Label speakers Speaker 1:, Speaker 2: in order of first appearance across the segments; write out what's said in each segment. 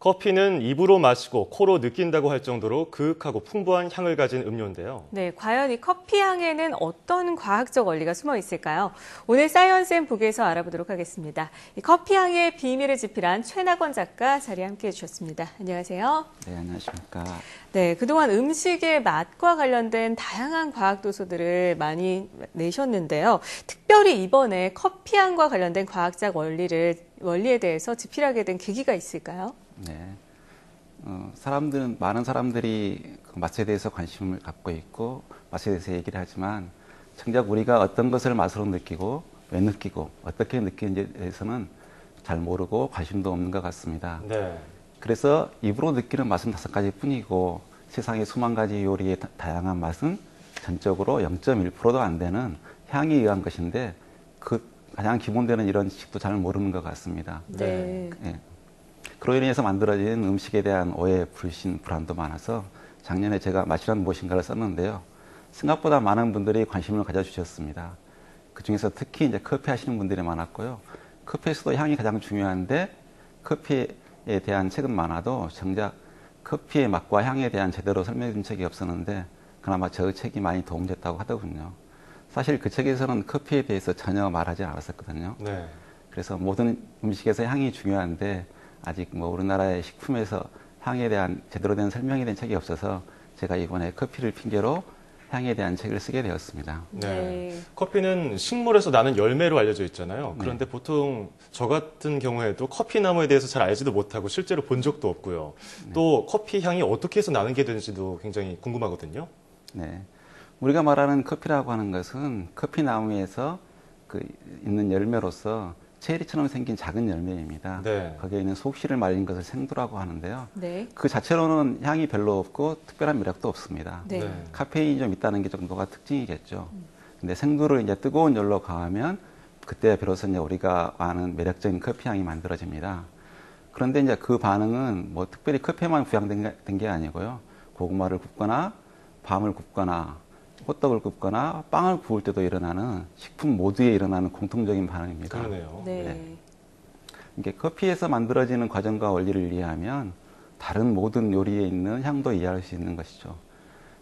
Speaker 1: 커피는 입으로 마시고 코로 느낀다고 할 정도로 그윽하고 풍부한 향을 가진 음료인데요.
Speaker 2: 네, 과연 이 커피 향에는 어떤 과학적 원리가 숨어 있을까요? 오늘 사이언스 앤 북에서 알아보도록 하겠습니다. 이 커피 향의 비밀을 집필한 최낙원 작가 자리에 함께해 주셨습니다. 안녕하세요.
Speaker 3: 네, 안녕하십니까.
Speaker 2: 네, 그동안 음식의 맛과 관련된 다양한 과학 도서들을 많이 내셨는데요. 특별히 이번에 커피 향과 관련된 과학적 원리에 대해서 집필하게 된 계기가 있을까요?
Speaker 3: 네. 많은 사람들이 그 맛에 대해서 관심을 갖고 있고, 맛에 대해서 얘기를 하지만, 정작 우리가 어떤 것을 맛으로 느끼고, 왜 느끼고, 어떻게 느끼는지에 대해서는 잘 모르고 관심도 없는 것 같습니다.
Speaker 1: 네.
Speaker 3: 그래서 입으로 느끼는 맛은 5가지 뿐이고, 세상의 수만 가지 요리의 다양한 맛은 전적으로 0.1%도 안 되는 향에 의한 것인데, 그 가장 기본되는 이런 지식도 잘 모르는 것 같습니다.
Speaker 2: 네.
Speaker 3: 네. 그로 인해서 만들어진 음식에 대한 오해, 불신, 불안도 많아서 작년에 제가 맛이란 무엇인가를 썼는데요. 생각보다 많은 분들이 관심을 가져주셨습니다. 그 중에서 특히 이제 커피 하시는 분들이 많았고요. 커피에서도 향이 가장 중요한데 커피에 대한 책은 많아도 정작 커피의 맛과 향에 대한 제대로 설명해 준 책이 없었는데 그나마 저 책이 많이 도움됐다고 하더군요. 사실 그 책에서는 커피에 대해서 전혀 말하지 않았었거든요.
Speaker 1: 네.
Speaker 3: 그래서 모든 음식에서 향이 중요한데 아직 우리나라의 식품에서 향에 대한 제대로 된 설명이 된 책이 없어서 제가 이번에 커피를 핑계로 향에 대한 책을 쓰게 되었습니다.
Speaker 1: 네. 커피는 식물에서 나는 열매로 알려져 있잖아요. 그런데 보통 저 같은 경우에도 커피 나무에 대해서 잘 알지도 못하고 실제로 본 적도 없고요. 또 커피 향이 어떻게 해서 나는 게 되는지도 굉장히 궁금하거든요.
Speaker 3: 네. 우리가 말하는 커피라고 하는 것은 커피 나무에서 있는 열매로서 체리처럼 생긴 작은 열매입니다.
Speaker 1: 네.
Speaker 3: 거기에 있는 속실을 말린 것을 생두라고 하는데요.
Speaker 2: 네.
Speaker 3: 그 자체로는 향이 별로 없고 특별한 매력도 없습니다.
Speaker 2: 네.
Speaker 3: 카페인이 좀 있다는 게 정도가 특징이겠죠. 근데 생두를 이제 뜨거운 열로 가하면 그때 비로소 이제 우리가 아는 매력적인 커피 향이 만들어집니다. 그런데 이제 그 반응은 특별히 커피에만 부양된 게 아니고요. 고구마를 굽거나 밤을 굽거나 호떡을 굽거나 빵을 구울 때도 일어나는 식품 모두에 일어나는 공통적인 반응입니다.
Speaker 1: 그러네요.
Speaker 2: 네.
Speaker 3: 이게 커피에서 만들어지는 과정과 원리를 이해하면 다른 모든 요리에 있는 향도 이해할 수 있는 것이죠.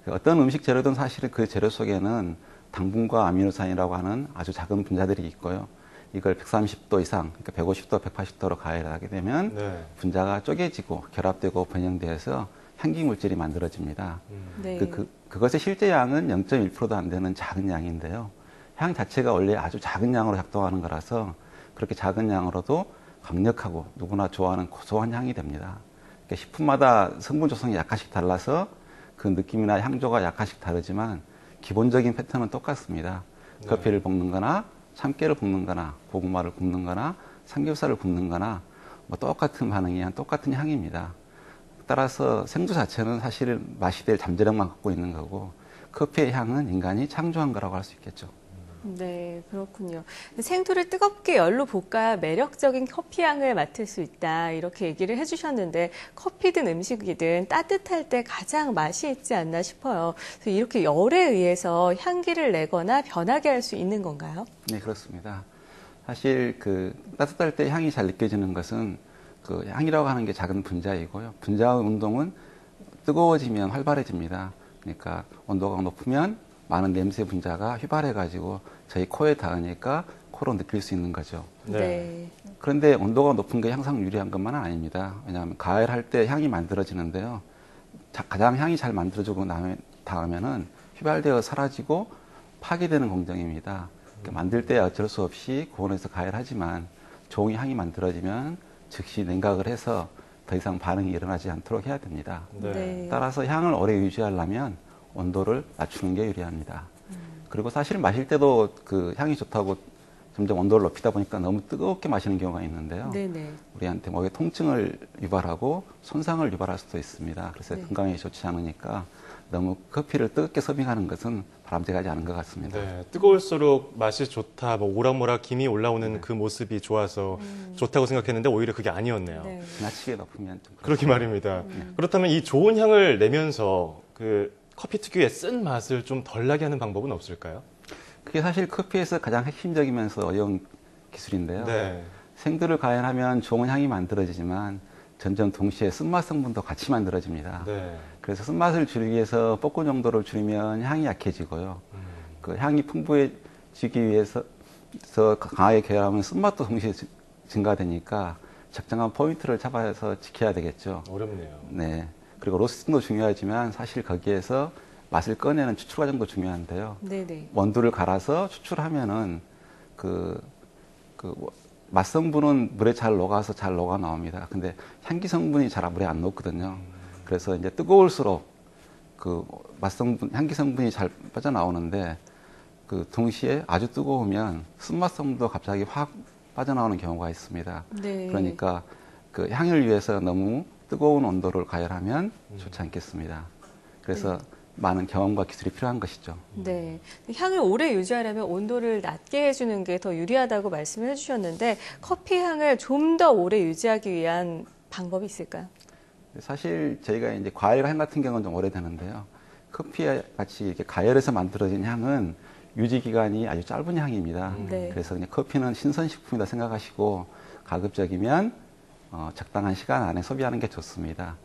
Speaker 3: 어떤 음식 재료든 사실은 그 재료 속에는 당분과 아미노산이라고 하는 아주 작은 분자들이 있고요. 이걸 130도 이상, 그러니까 150도, 180도로 가열하게 되면 분자가 쪼개지고 결합되고 변형되어서 향기 물질이 만들어집니다.
Speaker 2: 네.
Speaker 3: 그것의 실제 양은 0.1%도 안 되는 작은 양인데요. 향 자체가 원래 아주 작은 양으로 작동하는 거라서 그렇게 작은 양으로도 강력하고 누구나 좋아하는 고소한 향이 됩니다. 그러니까 식품마다 성분 조성이 약간씩 달라서 그 느낌이나 향조가 약간씩 다르지만 기본적인 패턴은 똑같습니다. 커피를 볶는 거나 참깨를 볶는 거나 고구마를 굽는 거나 삼겹살을 굽는 거나 똑같은 반응이야 똑같은 향입니다. 따라서 생두 자체는 사실 맛이 될 잠재력만 갖고 있는 거고 커피의 향은 인간이 창조한 거라고 할 수 있겠죠.
Speaker 2: 네, 그렇군요. 생두를 뜨겁게 열로 볶아 매력적인 커피 향을 맡을 수 있다 이렇게 얘기를 해주셨는데 커피든 음식이든 따뜻할 때 가장 맛이 있지 않나 싶어요. 그래서 이렇게 열에 의해서 향기를 내거나 변하게 할 수 있는 건가요?
Speaker 3: 네, 그렇습니다. 사실 따뜻할 때 향이 잘 느껴지는 것은 향이라고 하는 게 작은 분자이고요. 분자 운동은 뜨거워지면 활발해집니다. 그러니까 온도가 높으면 많은 냄새 분자가 휘발해가지고 저희 코에 닿으니까 코로 느낄 수 있는 거죠.
Speaker 2: 네.
Speaker 3: 그런데 온도가 높은 게 항상 유리한 것만은 아닙니다. 왜냐하면 가열할 때 향이 만들어지는데요. 가장 향이 잘 만들어지고 닿으면은 휘발되어 사라지고 파괴되는 공정입니다. 그러니까 만들 때 어쩔 수 없이 고온에서 가열하지만 좋은 향이 만들어지면 즉시 냉각을 해서 더 이상 반응이 일어나지 않도록 해야 됩니다.
Speaker 2: 네.
Speaker 3: 따라서 향을 오래 유지하려면 온도를 낮추는 게 유리합니다. 그리고 사실 마실 때도 향이 좋다고 점점 온도를 높이다 보니까 너무 뜨겁게 마시는 경우가 있는데요.
Speaker 2: 네네.
Speaker 3: 우리한테 목에 통증을 유발하고 손상을 유발할 수도 있습니다. 그래서 건강에 좋지 않으니까 너무 커피를 뜨겁게 서빙하는 것은 바람직하지 않은 것 같습니다.
Speaker 1: 네, 뜨거울수록 맛이 좋다, 오락모락 김이 올라오는 그 모습이 좋아서 좋다고 생각했는데 오히려 그게 아니었네요.
Speaker 2: 네.
Speaker 3: 지나치게 높으면 좀
Speaker 1: 그렇게 말입니다. 그렇다면 이 좋은 향을 내면서 커피 특유의 쓴 맛을 좀 덜 나게 하는 방법은 없을까요?
Speaker 3: 그게 사실 커피에서 가장 핵심적이면서 어려운 기술인데요.
Speaker 1: 네.
Speaker 3: 생두를 가열하면 좋은 향이 만들어지지만 점점 동시에 쓴맛 성분도 같이 만들어집니다.
Speaker 1: 네.
Speaker 3: 그래서 쓴맛을 줄이기 위해서 볶은 정도를 줄이면 향이 약해지고요. 그 향이 풍부해지기 위해서 강하게 계열하면 쓴맛도 동시에 증가되니까 적정한 포인트를 잡아서 지켜야 되겠죠.
Speaker 1: 어렵네요.
Speaker 3: 네. 그리고 로스팅도 중요하지만 사실 거기에서 맛을 꺼내는 추출 과정도 중요한데요.
Speaker 2: 네네.
Speaker 3: 원두를 갈아서 추출하면은 맛 성분은 물에 잘 녹아서 잘 녹아 나옵니다. 근데 향기 성분이 잘 물에 안 녹거든요. 그래서 이제 뜨거울수록 그 맛 성분, 향기 성분이 잘 빠져나오는데 그 동시에 아주 뜨거우면 쓴맛 성분도 갑자기 확 빠져나오는 경우가 있습니다.
Speaker 2: 네.
Speaker 3: 그러니까 그 향을 위해서 너무 뜨거운 온도를 가열하면 좋지 않겠습니다. 그래서 많은 경험과 기술이 필요한 것이죠.
Speaker 2: 네. 향을 오래 유지하려면 온도를 낮게 해주는 게 더 유리하다고 말씀을 해주셨는데 커피 향을 좀 더 오래 유지하기 위한 방법이 있을까요?
Speaker 3: 사실 저희가 이제 과일 향 같은 경우는 좀 오래되는데요. 커피와 같이 이렇게 가열해서 만들어진 향은 유지 기간이 아주 짧은 향입니다.
Speaker 2: 네.
Speaker 3: 그래서 그냥 커피는 신선식품이다 생각하시고 가급적이면 적당한 시간 안에 소비하는 게 좋습니다.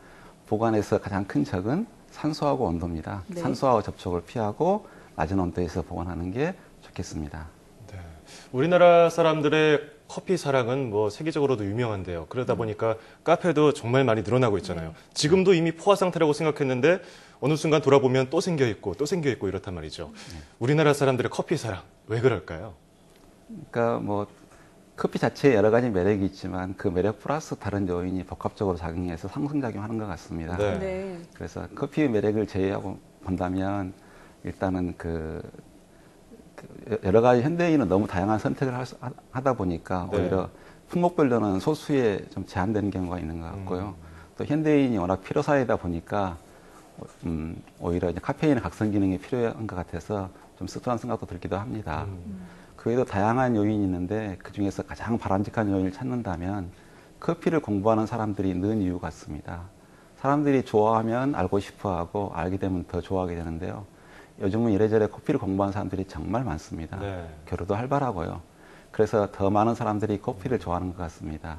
Speaker 3: 보관에서 가장 큰 적은 산소하고 온도입니다.
Speaker 2: 네.
Speaker 3: 산소하고 접촉을 피하고 낮은 온도에서 보관하는 게 좋겠습니다.
Speaker 1: 네. 우리나라 사람들의 커피 사랑은 뭐 세계적으로도 유명한데요. 그러다 보니까 카페도 정말 많이 늘어나고 있잖아요. 지금도 이미 포화 상태라고 생각했는데 어느 순간 돌아보면 또 생겨 있고 또 생겨 있고 이렇단 말이죠. 우리나라 사람들의 커피 사랑 왜 그럴까요?
Speaker 3: 그러니까 뭐 커피 자체에 여러 가지 매력이 있지만 그 매력 플러스 다른 요인이 복합적으로 작용해서 상승작용하는 것 같습니다.
Speaker 1: 네.
Speaker 2: 네.
Speaker 3: 그래서 커피의 매력을 제외하고 본다면 일단은 여러 가지 현대인은 너무 다양한 선택을 하다 보니까
Speaker 1: 네.
Speaker 3: 오히려 품목별로는 소수에 좀 제한되는 경우가 있는 것 같고요. 또 현대인이 워낙 피로사회다 보니까 오히려 이제 카페인의 각성 기능이 필요한 것 같아서 좀 씁쓸한 생각도 들기도 합니다. 그 외에도 다양한 요인이 있는데 그 중에서 가장 바람직한 요인을 찾는다면 커피를 공부하는 사람들이 는 이유 같습니다. 사람들이 좋아하면 알고 싶어 하고 알게 되면 더 좋아하게 되는데요. 요즘은 이래저래 커피를 공부하는 사람들이 정말 많습니다.
Speaker 1: 네.
Speaker 3: 교류도 활발하고요. 그래서 더 많은 사람들이 커피를 좋아하는 것 같습니다.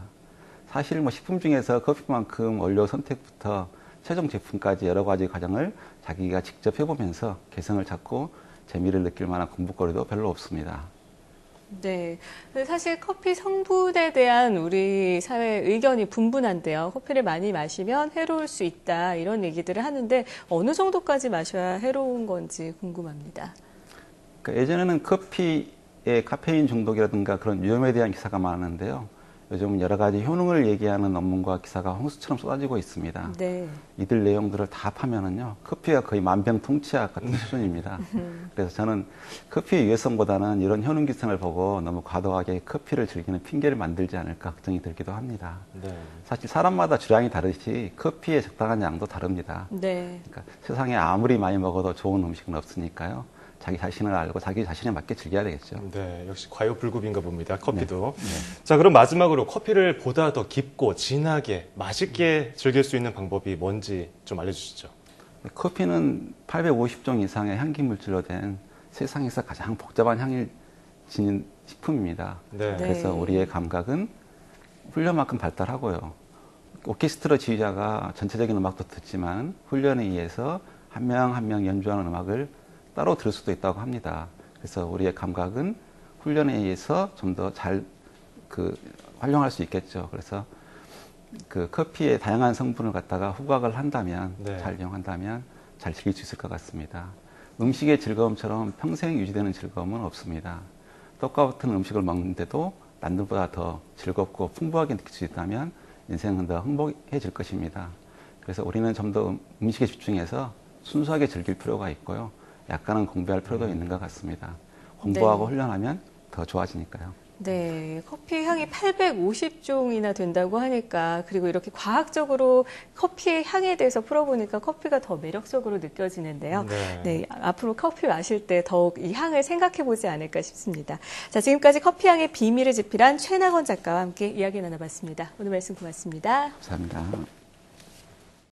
Speaker 3: 사실 뭐 식품 중에서 커피만큼 원료 선택부터 최종 제품까지 여러 가지 과정을 자기가 직접 해보면서 개성을 찾고 재미를 느낄 만한 공부거리도 별로 없습니다.
Speaker 2: 네. 사실 커피 성분에 대한 우리 사회 의견이 분분한데요. 커피를 많이 마시면 해로울 수 있다. 이런 얘기들을 하는데 어느 정도까지 마셔야 해로운 건지 궁금합니다.
Speaker 3: 그러니까 예전에는 커피의 카페인 중독이라든가 그런 위험에 대한 기사가 많았는데요. 요즘은 여러 가지 효능을 얘기하는 논문과 기사가 홍수처럼 쏟아지고 있습니다.
Speaker 2: 네.
Speaker 3: 이들 내용들을 다 파면은요, 커피가 거의 만병통치약 같은 수준입니다. 그래서 저는 커피의 유해성보다는 이런 효능 기사를 보고 너무 과도하게 커피를 즐기는 핑계를 만들지 않을까 걱정이 들기도 합니다.
Speaker 1: 네.
Speaker 3: 사실 사람마다 주량이 다르듯이 커피의 적당한 양도 다릅니다.
Speaker 2: 네.
Speaker 3: 그러니까 세상에 아무리 많이 먹어도 좋은 음식은 없으니까요. 자기 자신을 알고 자기 자신에 맞게 즐겨야 되겠죠.
Speaker 1: 네, 역시 과요불급인가 봅니다. 커피도. 네. 자, 그럼 마지막으로 커피를 보다 더 깊고 진하게 맛있게 즐길 수 있는 방법이 뭔지 좀 알려주시죠.
Speaker 3: 커피는 850종 이상의 향기 물질로 된 세상에서 가장 복잡한 향을 지닌 식품입니다.
Speaker 1: 네.
Speaker 3: 그래서 우리의 감각은 훈련만큼 발달하고요. 오케스트라 지휘자가 전체적인 음악도 듣지만 훈련에 의해서 한 명 한 명 연주하는 음악을 따로 들을 수도 있다고 합니다. 그래서 우리의 감각은 훈련에 의해서 좀 더 잘 활용할 수 있겠죠. 그래서 그 커피의 다양한 성분을 갖다가 후각을 한다면,
Speaker 1: 네.
Speaker 3: 잘 이용한다면 잘 즐길 수 있을 것 같습니다. 음식의 즐거움처럼 평생 유지되는 즐거움은 없습니다. 똑같은 음식을 먹는데도 남들보다 더 즐겁고 풍부하게 느낄 수 있다면 인생은 더 행복해질 것입니다. 그래서 우리는 좀 더 음식에 집중해서 순수하게 즐길 필요가 있고요. 약간은 공부할 필요도 있는 것 같습니다. 공부하고
Speaker 2: 네.
Speaker 3: 훈련하면 더 좋아지니까요.
Speaker 2: 네, 커피 향이 850종이나 된다고 하니까 그리고 이렇게 과학적으로 커피의 향에 대해서 풀어보니까 커피가 더 매력적으로 느껴지는데요.
Speaker 1: 네.
Speaker 2: 네, 앞으로 커피 마실 때 더욱 이 향을 생각해보지 않을까 싶습니다. 자, 지금까지 커피 향의 비밀을 지필한 최낙원 작가와 함께 이야기 나눠봤습니다. 오늘 말씀 고맙습니다.
Speaker 3: 감사합니다.